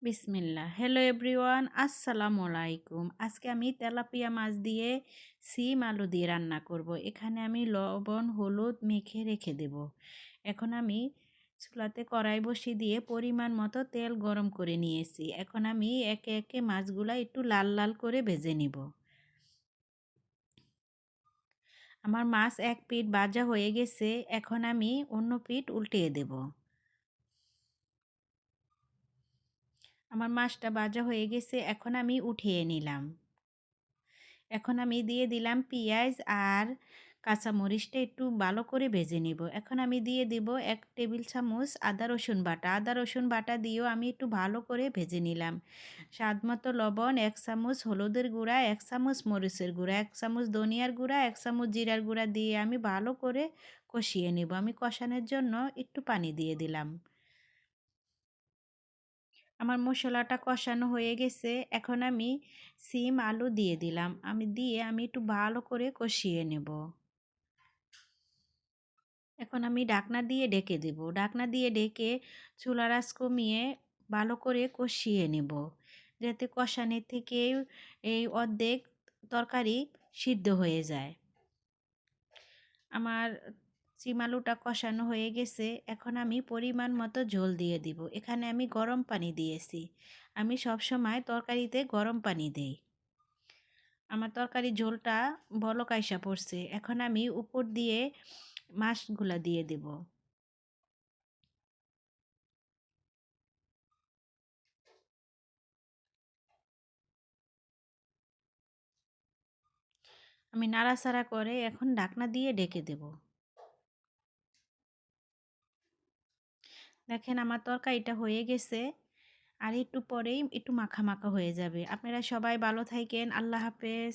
বিসমিল্লাহ। Hello everyone, আসসালামু আলাইকুম। আজকে আমি তেলাপিয়া মাছ দিয়ে সিম আলু দিয়ে রান্না করব। এখানে আমি লবণ হলুদ মেখে রেখে দেব। এখন আমি চুলাতে কড়াই বসিয়ে দিয়ে পরিমাণ মতো তেল গরম করে নিয়েছি। এখন আমি একে একে মাছগুলা একটু লাল লাল করে ভেজে নিব। আমার মাছ এক পিঠ ভাজা হয়ে গেছে। এখন আমি অন্য পিঠ উল্টিয়ে দেব। আমার মাছটা ভাজা হয়ে গেছে, এখন আমি উঠিয়ে নিলাম। এখন আমি দিয়ে দিলাম পেঁয়াজ আর কাঁচামরিচটা একটু ভালো করে ভেজে নিব। এখন আমি দিয়ে দিব ১ টেবিল চামচ আদা রসুন বাটা। আদা রসুন বাটা দিয়েও আমি একটু ভালো করে ভেজে নিলাম। স্বাদমতো লবণ, ১ চামচ হলুদের গুঁড়া, ১ চামচ মরিচের গুঁড়া, ১ চামচ ধনিয়ার গুঁড়া, ১ চামচ জিরার গুঁড়া দিয়ে আমি ভালো করে কষিয়ে নিব। আমি কষানোর জন্য একটু পানি দিয়ে দিলাম। আমার মশলাটা কষানো হয়ে গেছে। এখন আমি সিম আলু দিয়ে দিলাম। আমি একটু ভালো করে কষিয়ে নেব। এখন আমি ঢাকনা দিয়ে ঢেকে দেব। ঢাকনা দিয়ে ঢেকে চুলার আঁচ কমিয়ে ভালো করে কষিয়ে নেব, যাতে কষানোর থেকে এই অর্ধেক তরকারি সিদ্ধ হয়ে যায়। আমার সিম আলুটা কষানো হয়ে গেছে। এখন আমি পরিমাণ মতো ঝোল দিয়ে দিব। এখানে আমি গরম পানি দিয়েছি। আমি সবসময় তরকারিতে গরম পানি দেই। আমার তরকারির ঝোলটা বলক আইসা পড়ছে। এখন আমি উপর দিয়ে মাছগুলা দিয়ে দেব। আমি নাড়াচাড়া করে এখন ঢাকনা দিয়ে ঢেকে দেব। দেখেন আমার তরকারিটা হয়ে গেছে। আর একটু পরেই একটু মাখা মাখা হয়ে যাবে। আপনারা সবাই ভালো থাকেন। আল্লাহ হাফেজ।